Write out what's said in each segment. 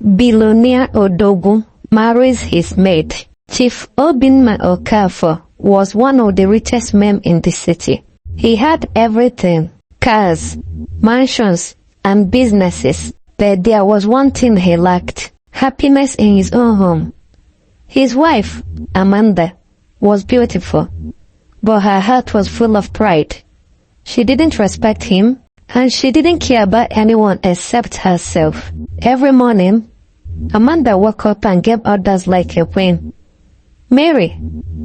Billionaire Odogwu marries his maid. Chief Obinna Okafor was one of the richest men in the city. He had everything: cars, mansions, and businesses. But there was one thing he lacked: happiness in his own home. His wife, Amanda, was beautiful, but her heart was full of pride. She didn't respect him, and she didn't care about anyone except herself. Every morning, Amanda woke up and gave orders like a queen. "Mary,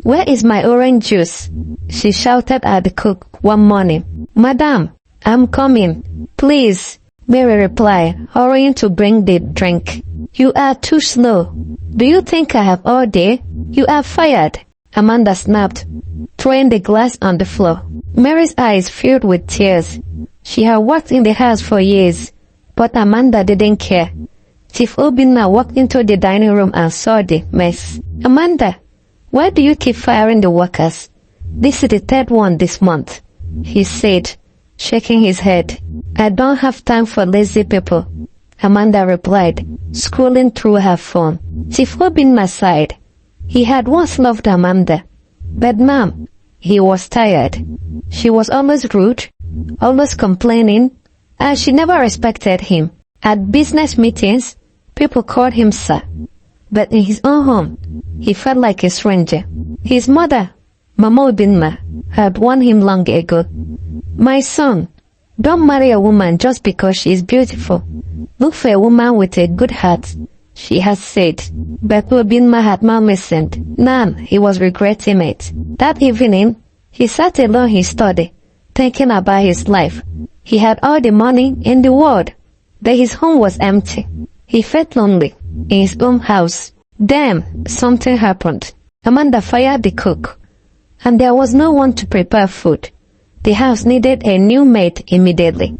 where is my orange juice?" she shouted at the cook one morning. "Madam, I'm coming. Please," Mary replied, hurrying to bring the drink. "You are too slow. Do you think I have all day? You are fired," Amanda snapped, throwing the glass on the floor. Mary's eyes filled with tears. She had worked in the house for years, but Amanda didn't care. Chief Obinna walked into the dining room and saw the mess. "Amanda, why do you keep firing the workers? This is the third one this month," he said, shaking his head. "I don't have time for lazy people," Amanda replied, scrolling through her phone. Chief Obinna sighed. He had once loved Amanda, but now he was tired. She was always rude, always complaining, and she never respected him. At business meetings, people called him sir, but in his own home, he felt like a stranger. His mother, Mama Obinna, had warned him long ago. "My son, don't marry a woman just because she is beautiful. Look for a woman with a good heart," she had said. But Obinna had not listened. Now he was regretting it. That evening, he sat alone in his study, thinking about his life. He had all the money in the world, but his home was empty. He felt lonely in his own house. Then something happened. Amanda fired the cook, and there was no one to prepare food. The house needed a new maid immediately.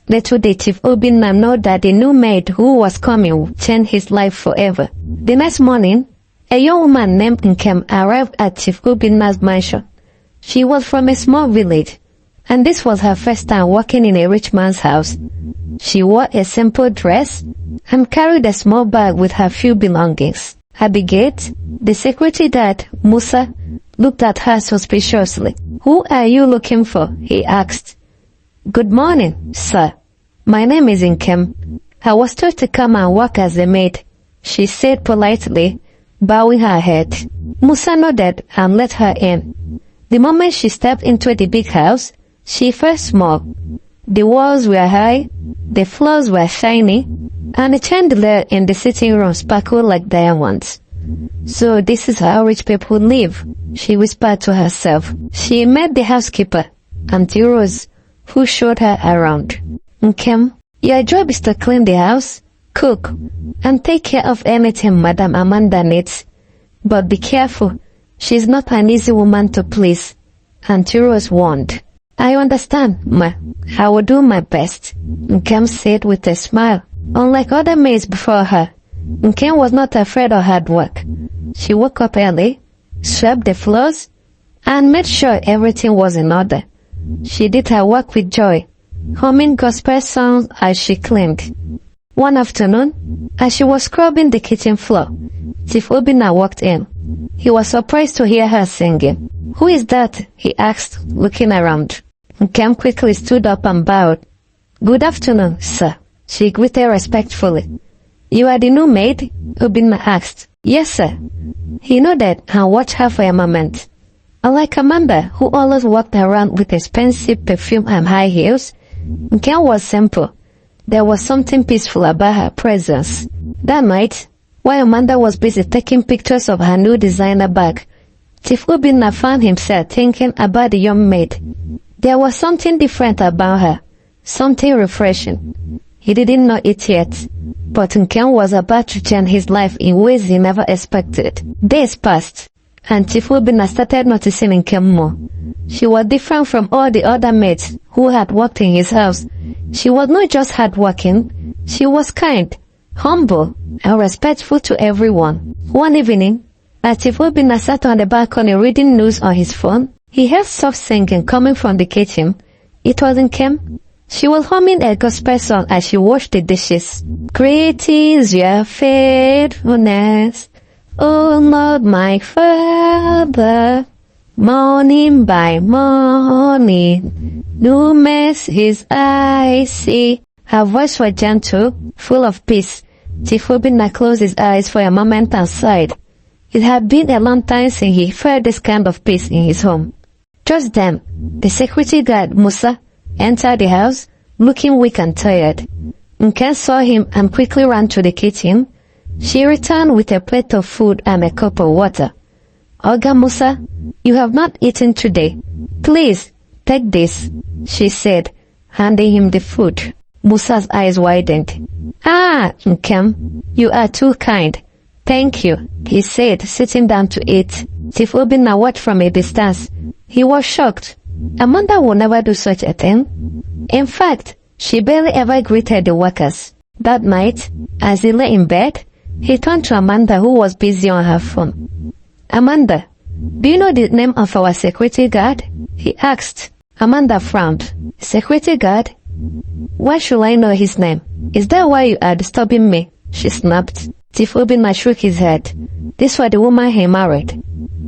Little did Chief Obinna know that the new maid who was coming would change his life forever. The next morning, a young woman named Nkem arrived at Chief Obinna's mansion. She was from a small village, and this was her first time working in a rich man's house. She wore a simple dress and carried a small bag with her few belongings. At the gate, the security guard, Musa, looked at her suspiciously. "Who are you looking for?" he asked. "Good morning, sir. My name is Nkem. I was told to come and work as a maid," she said politely, bowing her head. Musa nodded and let her in. The moment she stepped into the big house, she felt small. The walls were high, the floors were shiny, and the chandelier in the sitting room sparkled like diamonds. "So this is how rich people live," she whispered to herself. She met the housekeeper, Auntie Rose, who showed her around. "Nkem, your job is to clean the house, cook, and take care of anything Madam Amanda needs. But be careful, she's not an easy woman to please," Auntie Rose warned. "I understand, ma. I will do my best," Nkem said with a smile. Unlike other maids before her, Nkem was not afraid of hard work. She woke up early, swept the floors, and made sure everything was in order. She did her work with joy, humming gospel songs as she cleaned. One afternoon, as she was scrubbing the kitchen floor, Chief Obinna walked in. He was surprised to hear her singing. "Who is that?" he asked, looking around. Nkem quickly stood up and bowed. "Good afternoon, sir," she greeted respectfully. "You are the new maid?" Obinna asked. "Yes, sir." He nodded and watched her for a moment. Unlike Amanda, who always walked around with expensive perfume and high heels, Nkem was simple. There was something peaceful about her presence. That night, while Amanda was busy taking pictures of her new designer bag, Chief Obinna found himself thinking about the young maid. There was something different about her, something refreshing. He didn't know it yet, but Nkem was about to change his life in ways he never expected. Days passed, and Chief Obinna started noticing Nkem more. She was different from all the other maids who had worked in his house. She was not just hardworking, she was kind, humble, and respectful to everyone. One evening, as Chief Obinna sat on the balcony reading news on his phone, he heard soft singing coming from the kitchen. It was Nkem. She was humming a gospel song as she washed the dishes. Great is your faithfulness, O Lord my Father. Morning by morning, new mercies I see. Her voice was gentle, full of peace. Chief Obinna closed his eyes for a moment and sighed. It had been a long time since he felt this kind of peace in his home. Just then, the security guard, Musa, entered the house, looking weak and tired. Nkem saw him and quickly ran to the kitchen. She returned with a plate of food and a cup of water. Oga Musa, you have not eaten today. Please, take this, she said, handing him the food. Musa's eyes widened. Ah, Nkem, you are too kind. Thank you, he said, sitting down to eat. Chief Obinna watched from a distance. He was shocked. Amanda would never do such a thing. In fact, she barely ever greeted the workers. That night, as he lay in bed, he turned to Amanda, who was busy on her phone. Amanda, do you know the name of our security guard? He asked. Amanda frowned. Security guard? Why should I know his name? Is that why you are disturbing me? She snapped. Chief Obinna shook his head. This was the woman he married.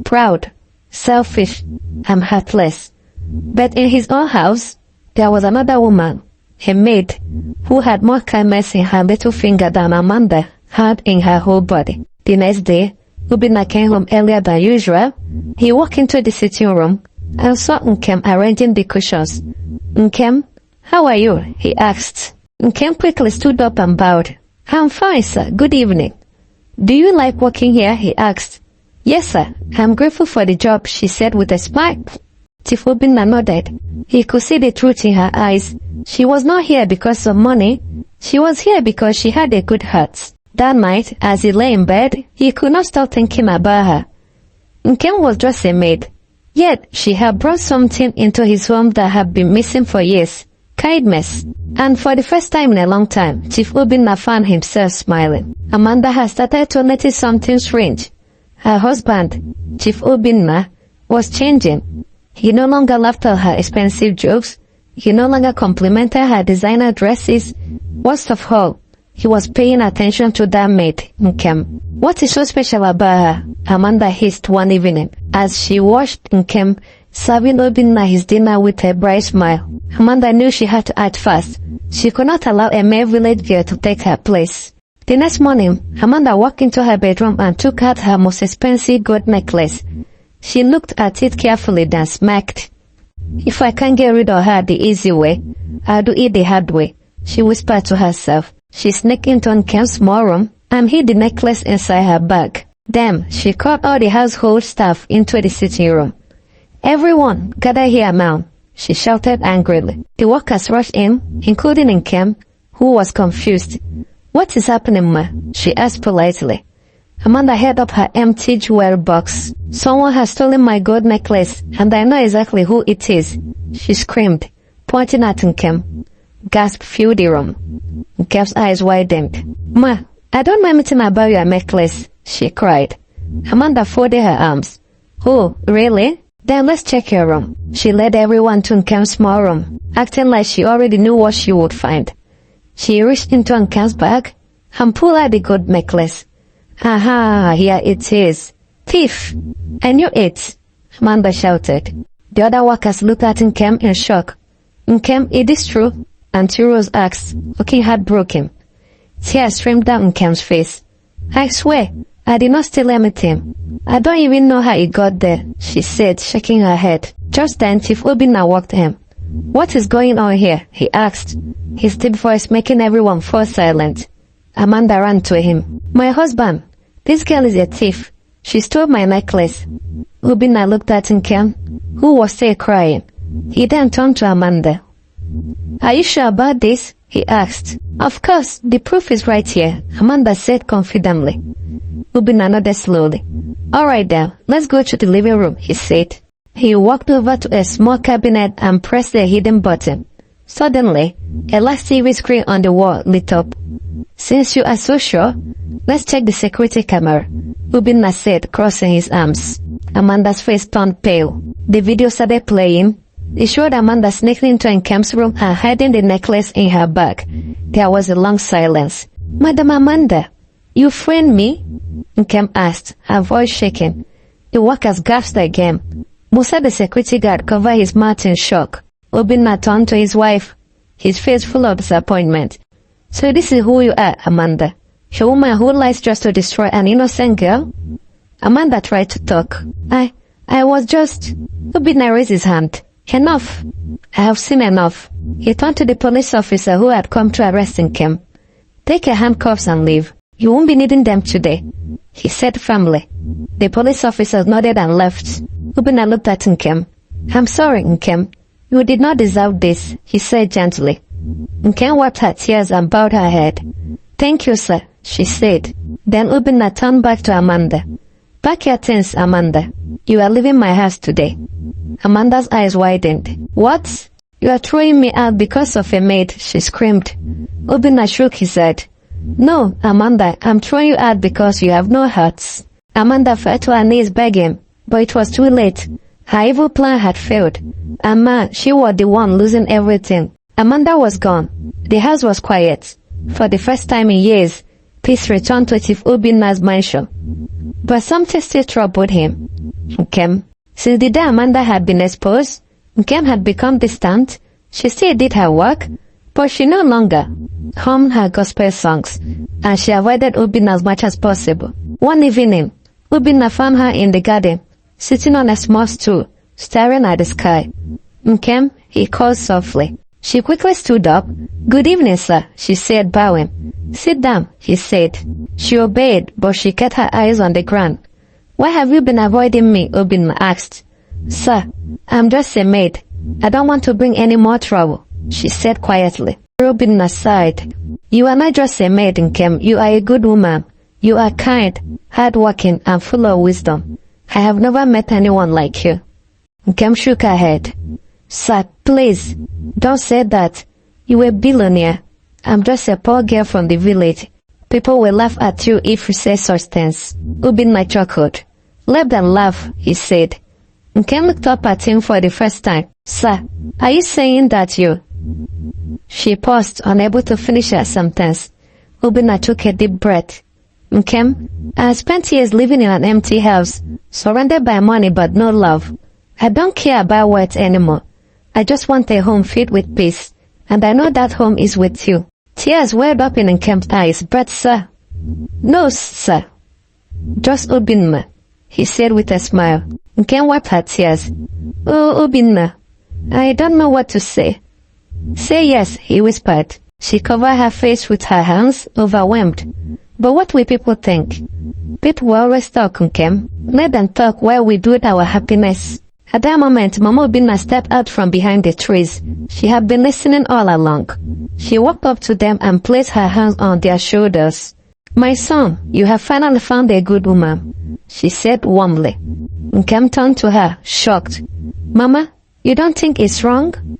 Proud, selfish, and heartless. But in his own house, there was another woman, a maid, who had more kindness in her little finger than Amanda had in her whole body. The next day, Obinna came home earlier than usual. He walked into the sitting room and saw Nkem arranging the cushions. Nkem, how are you? He asked. Nkem quickly stood up and bowed. I'm fine, sir. Good evening. Do you like working here? He asked. Yes, sir. I'm grateful for the job, she said with a smile. Chief Obinna nodded. He could see the truth in her eyes. She was not here because of money. She was here because she had a good heart. That night, as he lay in bed, he could not stop thinking about her. Nkem was just a maid. Yet, she had brought something into his home that had been missing for years. Kindness. And for the first time in a long time, Chief Obinna found himself smiling. Amanda had started to notice something strange. Her husband, Chief Obinna, was changing. He no longer laughed at her expensive jokes. He no longer complimented her designer dresses. Worst of all, he was paying attention to that maid, Nkem. What is so special about her? Amanda hissed one evening as she watched Nkem serving Obinna his dinner with a bright smile. Amanda knew she had to act fast. She could not allow a mere village girl to take her place. The next morning, Amanda walked into her bedroom and took out her most expensive gold necklace. She looked at it carefully, then smirked. If I can't get rid of her the easy way, I'll do it the hard way, she whispered to herself. She sneaked into Nkem's small room and hid the necklace inside her bag. Then, she called all the household staff into the sitting room. Everyone, gather here now, she shouted angrily. The workers rushed in, including Nkem, who was confused. What is happening, ma? She asked politely. Amanda held up her empty jewelry box. Someone has stolen my gold necklace, and I know exactly who it is, she screamed, pointing at Nkem. Gasp filled the room. Nkem's eyes widened. Ma, I don't know anything about your necklace, she cried. Amanda folded her arms. Oh, really? Then let's check your room. She led everyone to Nkem's small room, acting like she already knew what she would find. She reached into Nkem's bag and pulled out the gold necklace. Aha, here it is. Thief! I knew it, Amanda shouted. The other workers looked at Nkem in shock. Nkem, it is true? Auntie Rose asked, looking heartbroken. Tears streamed down Nkem's face. I swear, I did not steal anything. I don't even know how it got there, she said, shaking her head. Just then, Chief Obinna walked in. What is going on here? He asked, his deep voice making everyone fall silent. Amanda ran to him. My husband, this girl is a thief. She stole my necklace. Obinna looked at Nkem, who was still crying. He then turned to Amanda. Are you sure about this? He asked. Of course, the proof is right here, Amanda said confidently. Obinna nodded slowly. Alright then, let's go to the living room, he said. He walked over to a small cabinet and pressed a hidden button. Suddenly, a large TV screen on the wall lit up. Since you are so sure, let's check the security camera, Obinna said, crossing his arms. Amanda's face turned pale. The video started playing. They showed Amanda sneaking into Nkem's room and hiding the necklace in her bag. There was a long silence. Madam Amanda, you friend me? Nkem asked, her voice shaking. The workers gasped again. Musa, the security guard, covered his mouth in shock. Obinna turned to his wife, his face full of disappointment. So this is who you are, Amanda? A woman who lies just to destroy an innocent girl? Amanda tried to talk. I was just... Obinna raised his hand. Enough. I have seen enough. He turned to the police officer who had come to arrest Nkem. Take your handcuffs and leave. You won't be needing them today, he said firmly. The police officer nodded and left. Obinna looked at Nkem. I'm sorry, Nkem. You did not deserve this, he said gently. Nkem wiped her tears and bowed her head. Thank you, sir, she said. Then Obinna turned back to Amanda. Pack your things, Amanda. You are leaving my house today. Amanda's eyes widened. What? You are throwing me out because of a maid, she screamed. Obinna shook his head. No, Amanda, I'm throwing you out because you have no hearts. Amanda fell to her knees begging, but it was too late. Her evil plan had failed. She was the one losing everything. Amanda was gone. The house was quiet. For the first time in years, peace returned to Chief Obinna's mansion. But something still troubled him. Nkem. Since the day Amanda had been exposed, Nkem had become distant. She still did her work, but she no longer hummed her gospel songs, and she avoided Obinna as much as possible. One evening, Obinna found her in the garden, sitting on a small stool, staring at the sky. Nkem, he called softly. She quickly stood up. Good evening, sir, she said, bowing. Sit down, he said. She obeyed, but she kept her eyes on the ground. Why have you been avoiding me? Obinna asked. Sir, I'm just a maid. I don't want to bring any more trouble, she said quietly. Obinna sighed. You are not just a maid, Nkem. You are a good woman. You are kind, hardworking, and full of wisdom. I have never met anyone like you. Nkem shook her head. Sir, please, don't say that. You are a billionaire. I'm just a poor girl from the village. People will laugh at you if you say such things. Obinna chuckled. Let them laugh, he said. Nkem looked up at him for the first time. Sir, are you saying that you... She paused, unable to finish her sentence. Obinna took a deep breath. Nkem, I have spent years living in an empty house, surrounded by money but no love. I don't care about words anymore. I just want a home filled with peace, and I know that home is with you. Tears welled up in Nkem's eyes. But sir... No, sir. Just Obinna, he said with a smile. Nkem wiped her tears. Oh, Obinna, I don't know what to say. Say yes, he whispered. She covered her face with her hands, overwhelmed. But what will people think? People will always talk, Nkem. Let them talk while we do our happiness. At that moment, Mama Obinna stepped out from behind the trees. She had been listening all along. She walked up to them and placed her hands on their shoulders. My son, you have finally found a good woman, she said warmly. Nkem turned to her, shocked. Mama, you don't think it's wrong?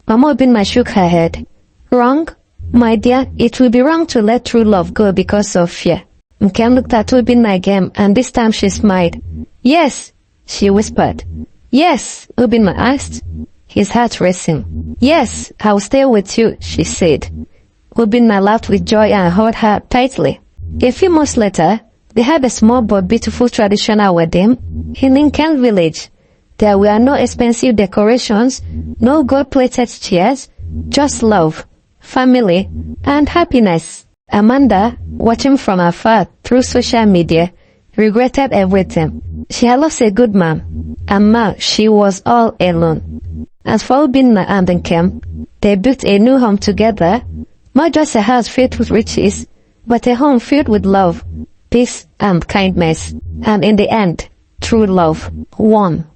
Mama Obinna shook her head. Wrong? My dear, it will be wrong to let true love go because of fear. Nkem looked at Obinna again, and this time she smiled. Yes, she whispered. Yes, Obinna asked, his heart racing. Yes, I'll stay with you, she said. Obinna laughed with joy and held her tightly. A few months later, they had a small but beautiful traditional wedding in Nkem's village. There were no expensive decorations, no gold-plated chairs, just love, family, and happiness. Amanda, watching from afar through social media, regretted everything. She had lost a good man, and now she was all alone. As for Obinna and Nkem, they built a new home together, not just a house filled with riches, but a home filled with love, peace, and kindness, and in the end, true love won.